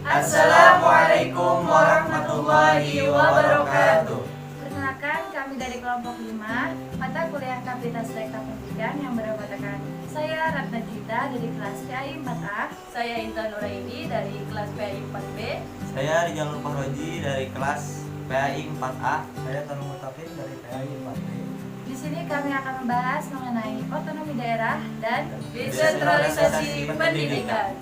Assalamualaikum warahmatullahi wabarakatuh. Perkenalkan, kami dari kelompok 5 mata kuliah Kapasitas Rektor Pendidikan yang beranggotakan saya Ratna Gita dari kelas PAI 4A, Saya Intan Nuraini dari kelas PAI 4B. Saya Rizal Fahroji dari kelas PAI 4A. Saya Tarung Mutafin dari PAI 4B. Di sini kami akan membahas mengenai otonomi daerah dan Desentralisasi pendidikan.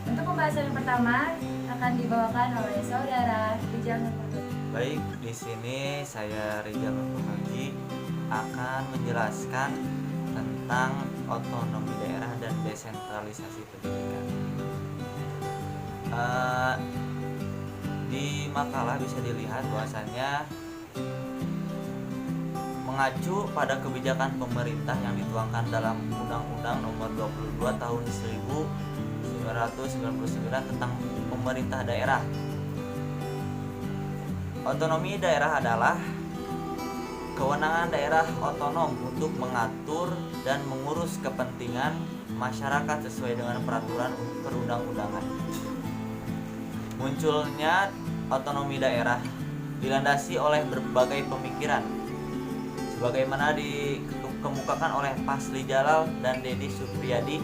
untuk pembahasan yang pertama akan dibawakan oleh saudara Rizal Fahroji. Baik, di sini saya Rizal Fahroji akan menjelaskan tentang otonomi daerah dan desentralisasi pendidikan. Di makalah bisa dilihat bahwasannya mengacu pada kebijakan pemerintah yang dituangkan dalam Undang-Undang Nomor 22 Tahun 1999 tentang pemerintah daerah. Otonomi daerah adalah kewenangan daerah otonom untuk mengatur dan mengurus kepentingan masyarakat sesuai dengan peraturan perundang-undangan. Munculnya otonomi daerah dilandasi oleh berbagai pemikiran sebagaimana dikemukakan oleh Pasli Jalal dan Dedi Supriyadi.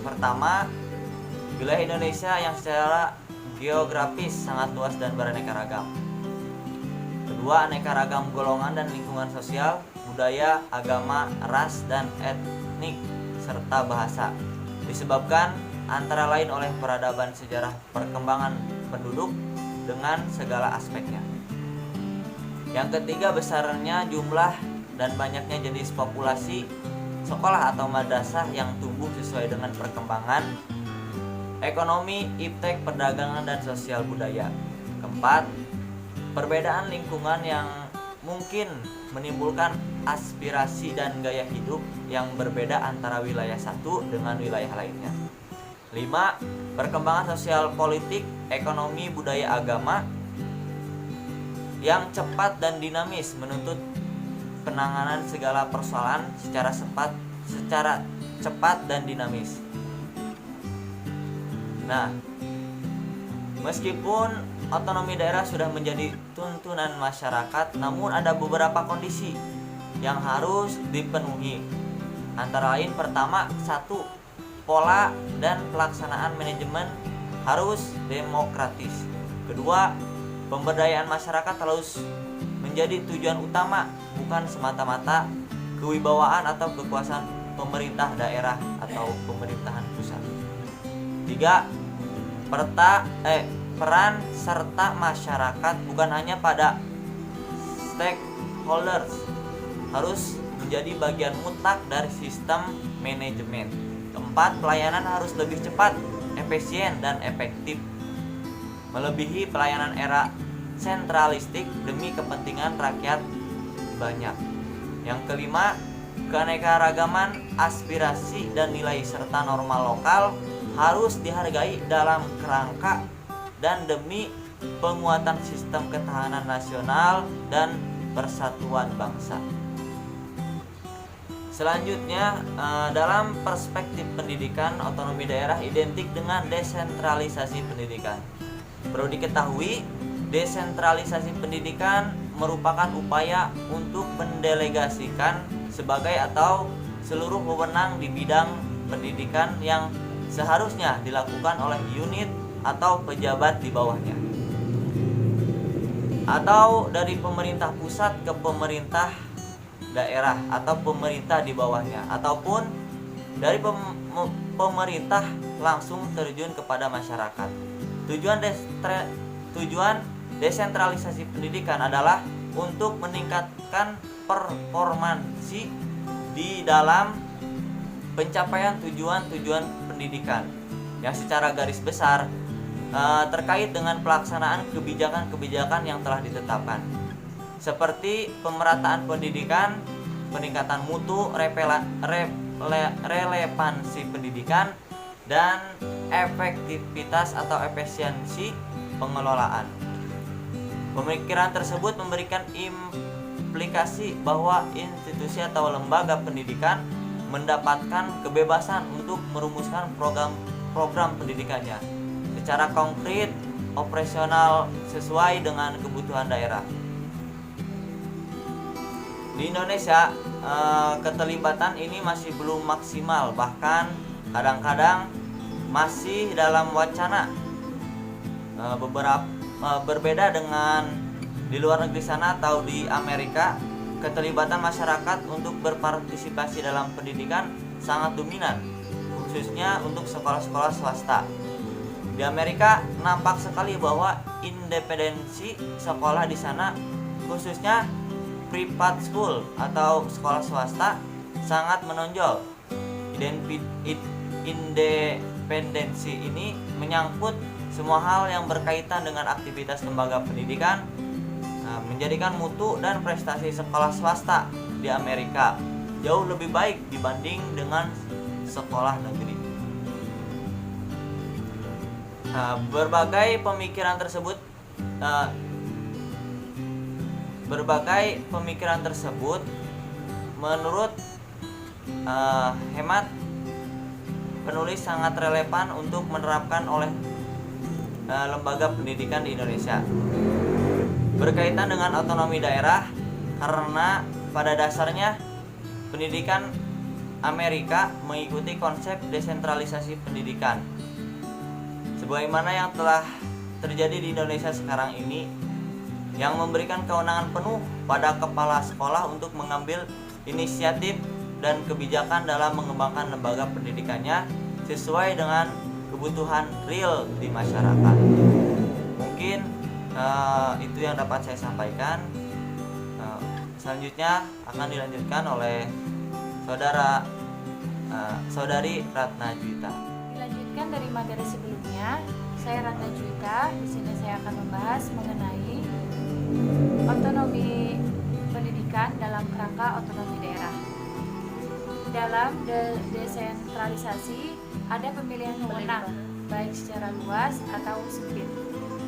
Pertama, wilayah Indonesia yang secara geografis sangat luas dan beraneka ragam. Kedua, aneka ragam golongan dan lingkungan sosial, budaya, agama, ras, dan etnik, serta bahasa. Disebabkan antara lain oleh peradaban sejarah perkembangan penduduk dengan segala aspeknya. Yang ketiga, besarnya jumlah dan banyaknya jenis populasi sekolah atau madrasah yang tumbuh sesuai dengan perkembangan ekonomi, iptek, perdagangan, dan sosial budaya. Keempat, perbedaan lingkungan yang mungkin menimbulkan aspirasi dan gaya hidup yang berbeda antara wilayah satu dengan wilayah lainnya. 5. Perkembangan sosial politik, ekonomi, budaya, agama yang cepat dan dinamis menuntut penanganan segala persoalan secara cepat dan dinamis. Nah, meskipun otonomi daerah sudah menjadi tuntunan masyarakat, namun ada beberapa kondisi yang harus dipenuhi. Antara lain, pertama, 1. Pola dan pelaksanaan manajemen harus demokratis. Kedua, pemberdayaan masyarakat harus menjadi tujuan utama, bukan semata-mata kewibawaan atau kekuasaan pemerintah daerah atau pemerintahan pusat. 3. Peran serta masyarakat bukan hanya pada stakeholders, harus menjadi bagian mutlak dari sistem manajemen. 4. Pelayanan harus lebih cepat, efisien, dan efektif, melebihi pelayanan era sentralistik demi kepentingan rakyat banyak. Yang kelima, keanekaragaman aspirasi dan nilai serta norma lokal harus dihargai dalam kerangka dan demi penguatan sistem ketahanan nasional dan persatuan bangsa. Selanjutnya, dalam perspektif pendidikan, otonomi daerah identik dengan desentralisasi pendidikan. Perlu diketahui, desentralisasi pendidikan merupakan upaya untuk mendelegasikan sebagai atau seluruh wewenang di bidang pendidikan yang seharusnya dilakukan oleh unit atau pejabat di bawahnya, atau dari pemerintah pusat ke pemerintah daerah atau pemerintah di bawahnya, ataupun dari pemerintah langsung terjun kepada masyarakat. Tujuan desentralisasi pendidikan adalah untuk meningkatkan performansi di dalam pencapaian tujuan-tujuan pendidikan yang secara garis besar terkait dengan pelaksanaan kebijakan-kebijakan yang telah ditetapkan, seperti pemerataan pendidikan, peningkatan mutu, relevansi pendidikan, dan efektivitas atau efisiensi pengelolaan. Pemikiran tersebut memberikan implikasi bahwa institusi atau lembaga pendidikan mendapatkan kebebasan untuk merumuskan program pendidikannya secara konkret, operasional sesuai dengan kebutuhan daerah. Di Indonesia, keterlibatan ini masih belum maksimal, bahkan kadang-kadang masih dalam wacana. Berbeda dengan di luar negeri sana atau di Amerika, keterlibatan masyarakat untuk berpartisipasi dalam pendidikan sangat dominan, khususnya untuk sekolah-sekolah swasta. Di Amerika nampak sekali bahwa independensi sekolah di sana, khususnya private school atau sekolah swasta, sangat menonjol. Independensi ini menyangkut semua hal yang berkaitan dengan aktivitas lembaga pendidikan, menjadikan mutu dan prestasi sekolah swasta di Amerika jauh lebih baik dibanding dengan sekolah negeri. Berbagai pemikiran tersebut menurut hemat penulis sangat relevan untuk menerapkan oleh lembaga pendidikan di Indonesia. Berkaitan dengan otonomi daerah, karena pada dasarnya pendidikan Amerika mengikuti konsep desentralisasi pendidikan, sebagaimana yang telah terjadi di Indonesia sekarang ini, yang memberikan kewenangan penuh pada kepala sekolah untuk mengambil inisiatif dan kebijakan dalam mengembangkan lembaga pendidikannya sesuai dengan kebutuhan real di masyarakat. Mungkin itu yang dapat saya sampaikan. Selanjutnya akan dilanjutkan oleh saudari Ratna Juwita. Dilanjutkan dari materi sebelumnya, saya Ratna Juwita. Di sini saya akan membahas mengenai otonomi pendidikan dalam kerangka otonomi daerah. Dalam desentralisasi ada pemilihan wewenang baik secara luas atau sempit.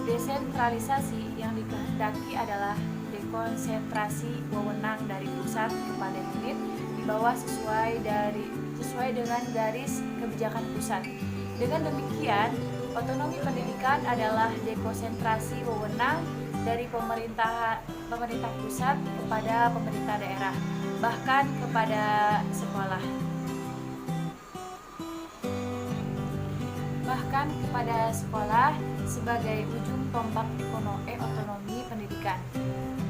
Desentralisasi yang dikehendaki adalah dekonsentrasi wewenang dari pusat kepada unit di bawah sesuai dengan garis kebijakan pusat. Dengan demikian, otonomi pendidikan adalah dekonsentrasi wewenang dari pemerintah pusat kepada pemerintah daerah, bahkan kepada sekolah. Sebagai ujung tombak otonomi pendidikan.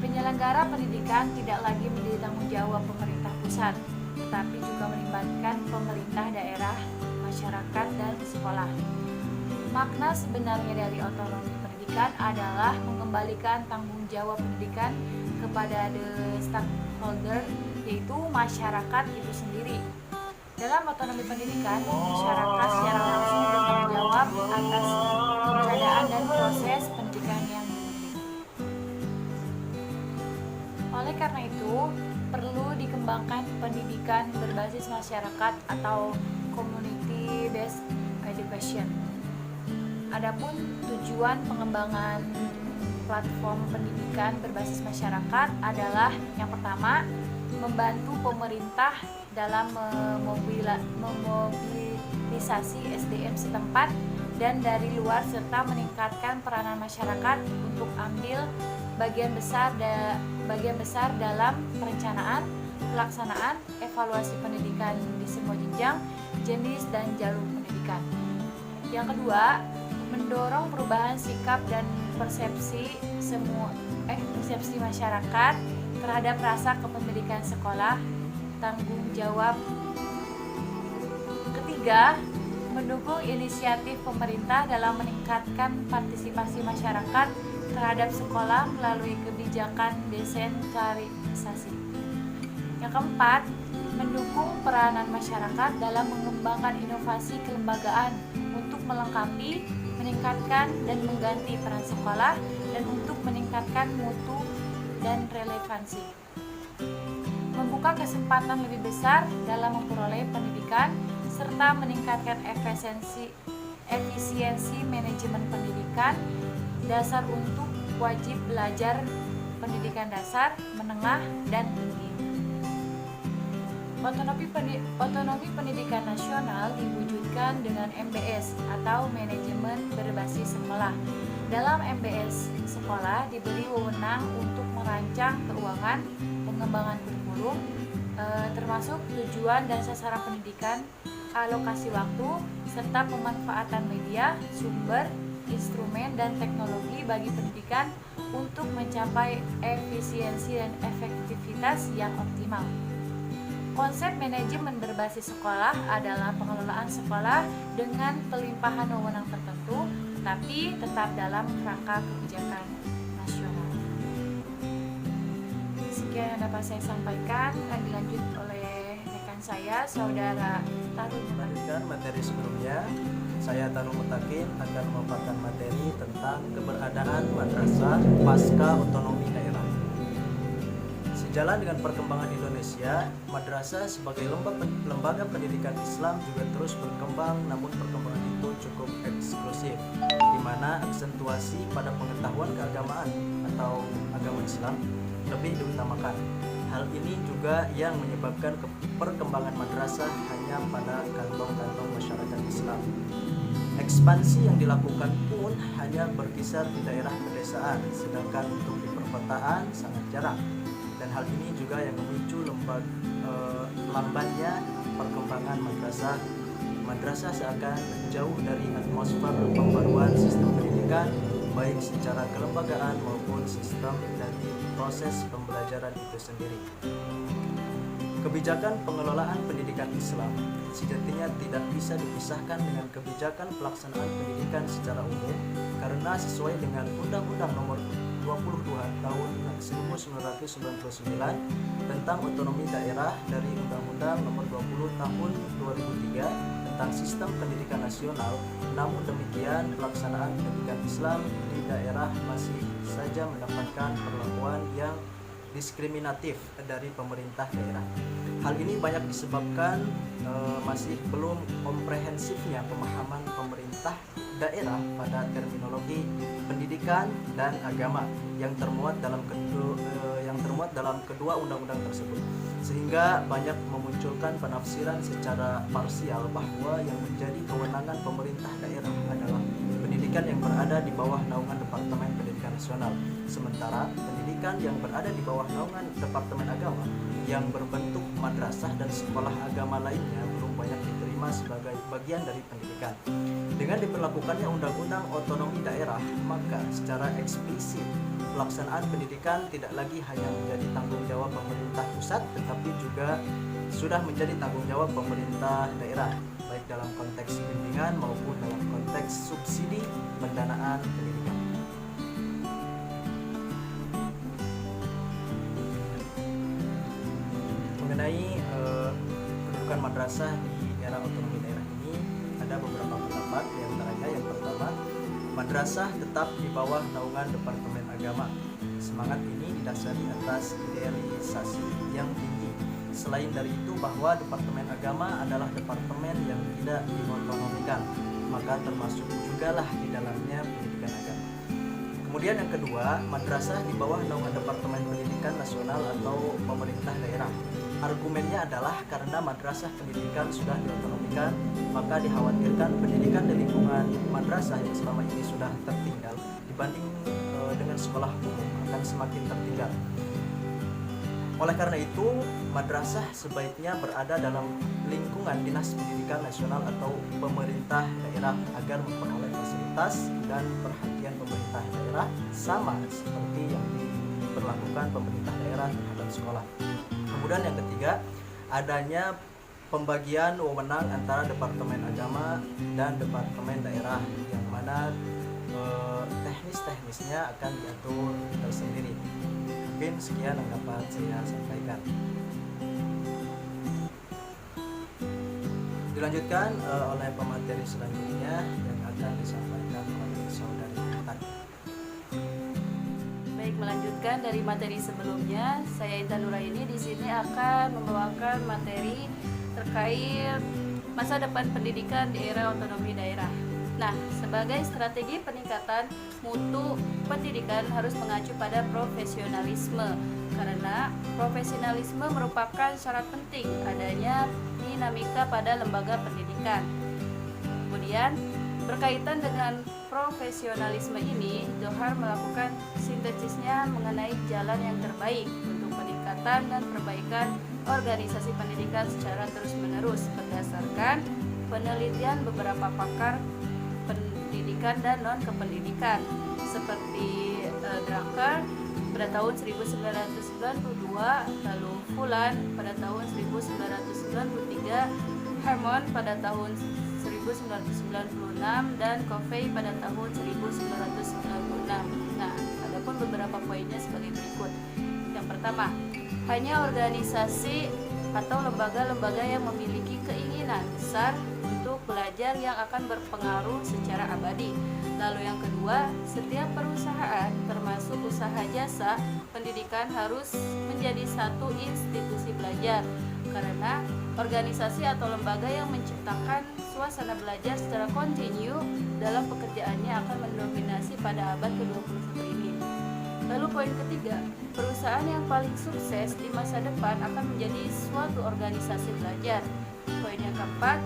Penyelenggara pendidikan tidak lagi menjadi tanggung jawab pemerintah pusat, tetapi juga melibatkan pemerintah daerah, masyarakat, dan sekolah. Makna sebenarnya dari otonomi pendidikan adalah mengembalikan tanggung jawab pendidikan kepada the stakeholder, yaitu masyarakat itu sendiri. Dalam otonomi pendidikan, masyarakat secara langsung bertanggung jawab atas keberadaan dan proses pendidikan yang dimiliki. Oleh karena itu, perlu dikembangkan pendidikan berbasis masyarakat atau community based education. Adapun tujuan pengembangan platform pendidikan berbasis masyarakat adalah yang pertama, membantu pemerintah dalam memobilisasi SDM setempat dan dari luar serta meningkatkan peranan masyarakat untuk ambil bagian besar dalam perencanaan, pelaksanaan, evaluasi pendidikan di semua jenjang, jenis dan jalur pendidikan. Yang kedua, mendorong perubahan sikap dan persepsi masyarakat terhadap rasa kepemilikan sekolah, tanggung jawab. Ketiga, mendukung inisiatif pemerintah dalam meningkatkan partisipasi masyarakat terhadap sekolah melalui kebijakan desentralisasi. Yang keempat, mendukung peranan masyarakat dalam mengembangkan inovasi kelembagaan untuk melengkapi, meningkatkan, dan mengganti peran sekolah dan untuk meningkatkan mutu dan relevansi. Membuka kesempatan lebih besar dalam memperoleh pendidikan serta meningkatkan efisiensi manajemen pendidikan dasar untuk wajib belajar pendidikan dasar, menengah, dan tinggi. Otonomi pendidikan nasional diwujudkan dengan MBS atau manajemen berbasis sekolah. Dalam MBS, sekolah diberi wewenang untuk merancang keuangan, pengembangan kurikulum, termasuk tujuan dan sasaran pendidikan, alokasi waktu, serta pemanfaatan media, sumber, instrumen, dan teknologi bagi pendidikan untuk mencapai efisiensi dan efektivitas yang optimal. Konsep manajemen berbasis sekolah adalah pengelolaan sekolah dengan pelimpahan wewenang tertentu, tapi tetap dalam kerangka kebijakan nasional. Sekian yang dapat saya sampaikan, akan dilanjut oleh rekan saya, Saudara Tarun. Melanjutkan materi sebelumnya, saya Tarun Mutakin akan memaparkan materi tentang keberadaan madrasah pasca otonomi daerah. Sejalan dengan perkembangan Indonesia, madrasah sebagai lembaga pendidikan Islam juga terus berkembang, namun perkembangan itu cukup eksklusif, di mana aksentuasi pada pengetahuan keagamaan atau agama Islam lebih diutamakan. Hal ini juga yang menyebabkan perkembangan madrasah hanya pada kantong-kantong masyarakat Islam. Ekspansi yang dilakukan pun hanya berkisar di daerah pedesaan, sedangkan untuk di perkotaan sangat jarang. Dan hal ini juga yang memicu lambannya perkembangan madrasah. Madrasah seakan jauh dari atmosfer pembaruan sistem pendidikan, baik secara kelembagaan maupun sistem dari proses pembelajaran itu sendiri. Kebijakan pengelolaan pendidikan Islam sejatinya tidak bisa dipisahkan dengan kebijakan pelaksanaan pendidikan secara umum, karena sesuai dengan Undang-Undang Nomor 22 Tahun 1999 tentang otonomi daerah dari Undang-Undang Nomor 20 Tahun 2003 tentang sistem pendidikan nasional. Namun demikian, pelaksanaan pendidikan Islam di daerah masih saja mendapatkan perlakuan yang diskriminatif dari pemerintah daerah. Hal ini banyak disebabkan masih belum komprehensifnya pemahaman pemerintah daerah pada terminologi pendidikan dan agama yang termuat dalam kedua undang-undang tersebut, sehingga banyak memunculkan penafsiran secara parsial bahwa yang menjadi kewenangan pemerintah daerah adalah pendidikan yang berada di bawah naungan Departemen Pendidikan Nasional, sementara pendidikan yang berada di bawah naungan Departemen Agama yang berbentuk madrasah dan sekolah agama lainnya belum banyak diterima sebagai bagian dari pendidikan. Dengan diberlakukannya Undang-Undang Otonomi Daerah, maka secara eksplisit pelaksanaan pendidikan tidak lagi hanya menjadi tanggung jawab pemerintah pusat, tetapi juga sudah menjadi tanggung jawab pemerintah daerah, baik dalam konteks bimbingan maupun dalam konteks subsidi pendanaan pendidikan. Mengenai kedudukan madrasah di era otonomi daerah ini, ada beberapa pendapat. Di antaranya yang pertama, madrasah tetap di bawah naungan Departemen Agama. Semangat ini didasari atas idealisasi yang tinggi. Selain dari itu, bahwa Departemen Agama adalah departemen yang tidak diotonomikan, maka termasuk jugalah di dalamnya pendidikan agama. Kemudian yang kedua, madrasah di bawah naungan Departemen Pendidikan Nasional atau pemerintah daerah. Argumennya adalah karena madrasah pendidikan sudah diotonomikan, maka dikhawatirkan pendidikan di lingkungan madrasah yang selama ini sudah tertinggal dibanding dengan sekolah umum akan semakin tertinggal. Oleh karena itu, madrasah sebaiknya berada dalam lingkungan Dinas Pendidikan Nasional atau pemerintah daerah agar memperoleh fasilitas dan perhatian pemerintah daerah sama seperti yang diberlakukan pemerintah daerah terhadap sekolah. Kemudian yang ketiga, adanya pembagian wewenang antara Departemen Agama dan Departemen Daerah, yang mana teknis-teknisnya akan diatur tersendiri. Mungkin sekian yang dapat saya sampaikan. Dilanjutkan oleh pemateri selanjutnya yang akan disampaikan oleh saudari Intan. Baik, melanjutkan dari materi sebelumnya, saya Intan Nuraini di sini akan membawakan materi terkait masa depan pendidikan di era otonomi daerah. Nah, sebagai strategi peningkatan mutu pendidikan harus mengacu pada profesionalisme, karena profesionalisme merupakan syarat penting adanya dinamika pada lembaga pendidikan. Kemudian, berkaitan dengan profesionalisme ini, Johar melakukan sintesisnya mengenai jalan yang terbaik untuk peningkatan dan perbaikan organisasi pendidikan secara terus-menerus berdasarkan penelitian beberapa pakar pendidikan dan non-kependidikan seperti Drucker pada tahun 1992, lalu Fulan pada tahun 1993, Harmon pada tahun 1996, dan Covey pada tahun 1996. Nah, adapun beberapa poinnya sebagai berikut. Yang pertama, hanya organisasi atau lembaga-lembaga yang memiliki keinginan besar untuk belajar yang akan berpengaruh secara abadi. Lalu yang kedua, setiap perusahaan termasuk usaha jasa pendidikan harus menjadi satu institusi belajar, karena organisasi atau lembaga yang menciptakan suasana belajar secara kontinu dalam pekerjaannya akan mendominasi pada abad ke-21 ini. Lalu poin ketiga, perusahaan yang paling sukses di masa depan akan menjadi suatu organisasi belajar. Poin yang keempat,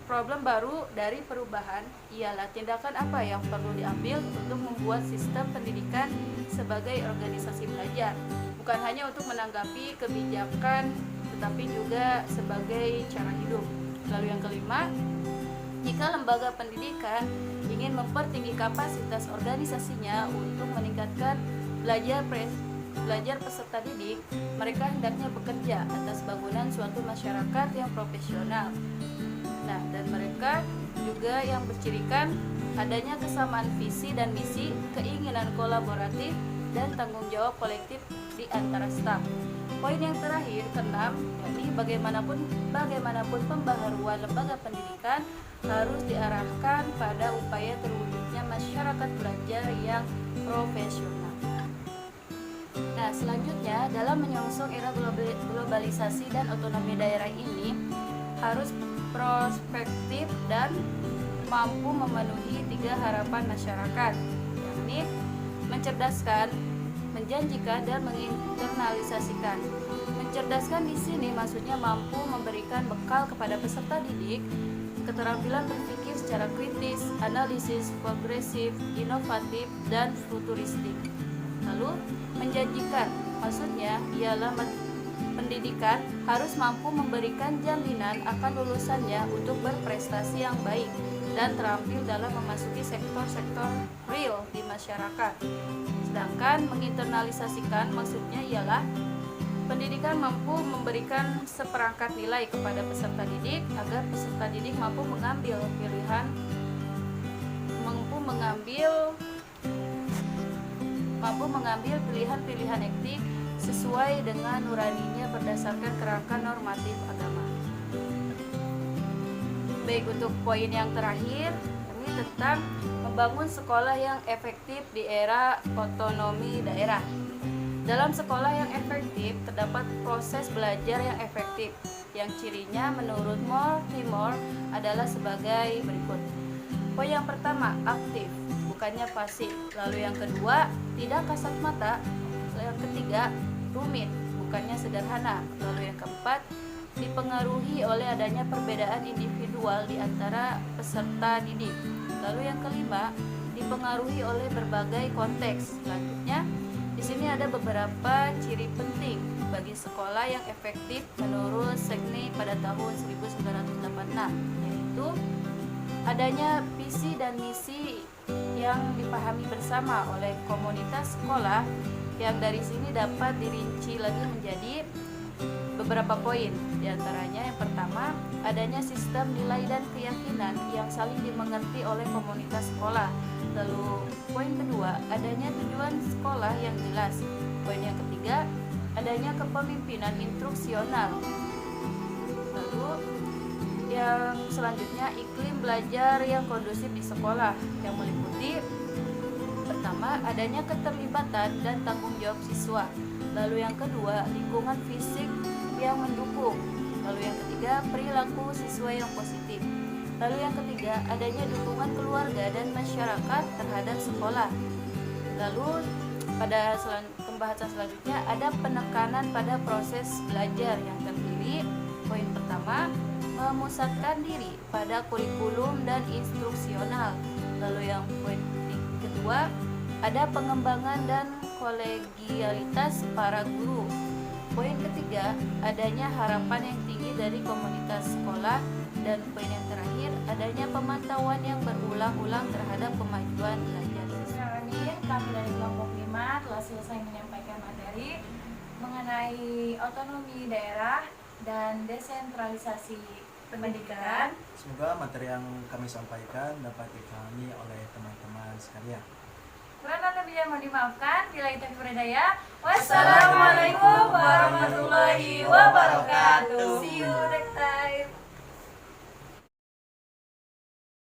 problem baru dari perubahan ialah tindakan apa yang perlu diambil untuk membuat sistem pendidikan sebagai organisasi belajar, bukan hanya untuk menanggapi kebijakan tetapi juga sebagai cara hidup. Lalu yang kelima, jika lembaga pendidikan ingin mempertinggi kapasitas organisasinya untuk meningkatkan belajar peserta didik, mereka hendaknya bekerja atas bangunan suatu masyarakat yang profesional. Nah, dan mereka juga yang bercirikan adanya kesamaan visi dan misi, keinginan kolaboratif, dan tanggung jawab kolektif di antara staf. Poin yang terakhir, keenam, yakni bagaimanapun pembaharuan lembaga pendidikan harus diarahkan pada upaya terwujudnya masyarakat belajar yang profesional. Nah, selanjutnya dalam menyongsong era globalisasi dan otonomi daerah ini harus prospektif dan mampu memenuhi 3 harapan masyarakat, yakni mencerdaskan, menjanjikan, dan menginternalisasikan. Mencerdaskan di sini maksudnya mampu memberikan bekal kepada peserta didik keterampilan berpikir secara kritis, analisis, progresif, inovatif, dan futuristik. Lalu, menjanjikan maksudnya ialah pendidikan harus mampu memberikan jaminan akan lulusannya untuk berprestasi yang baik dan terampil dalam memasuki sektor-sektor real di masyarakat. Sedangkan menginternalisasikan maksudnya ialah pendidikan mampu memberikan seperangkat nilai kepada peserta didik agar peserta didik mampu mengambil pilihan-pilihan etik sesuai dengan nuraninya berdasarkan kerangka normatif agama. Baik, untuk poin yang terakhir ini tentang membangun sekolah yang efektif di era otonomi daerah. Dalam sekolah yang efektif terdapat proses belajar yang efektif, yang cirinya menurut Timor adalah sebagai berikut. Poin yang pertama, aktif, bukannya pasif. Lalu yang kedua, tidak kasat mata. Yang ketiga, rumit, bukannya sederhana. Lalu yang keempat, dipengaruhi oleh adanya perbedaan individual di antara peserta didik. Lalu yang kelima, dipengaruhi oleh berbagai konteks. Selanjutnya, di sini ada beberapa ciri penting bagi sekolah yang efektif menurut Segni pada tahun 1986, yaitu adanya visi dan misi yang dipahami bersama oleh komunitas sekolah, yang dari sini dapat dirinci lagi menjadi beberapa poin. Di antaranya yang pertama, adanya sistem nilai dan keyakinan yang saling dimengerti oleh komunitas sekolah. Lalu poin kedua, adanya tujuan sekolah yang jelas. Poin yang ketiga, adanya kepemimpinan instruksional. Lalu yang selanjutnya, iklim belajar yang kondusif di sekolah, yang meliputi pertama, adanya keterlibatan dan tanggung jawab siswa. Lalu yang kedua, lingkungan fisik yang mendukung. Lalu yang ketiga, perilaku siswa yang positif. Lalu yang ketiga, adanya dukungan keluarga dan masyarakat terhadap sekolah. Lalu pada pembahasan selanjutnya ada penekanan pada proses belajar yang terdiri poin pertama, memusatkan diri pada kurikulum dan instruksional. Lalu yang poin kedua, ada pengembangan dan kolegialitas para guru. Poin ketiga, adanya harapan yang tinggi dari komunitas sekolah. Dan poin yang terakhir, adanya pemantauan yang berulang-ulang terhadap kemajuan belajar. Amin, kami dari kelompok 5 telah selesai menyampaikan materi mengenai otonomi daerah dan desentralisasi pendidikan. Semoga materi yang kami sampaikan dapat dipahami oleh teman-teman sekalian. Kurang dan lebihnya mohon dimaafkan. Bila itu berdaya. Wassalamualaikum warahmatullahi wabarakatuh. See you next time.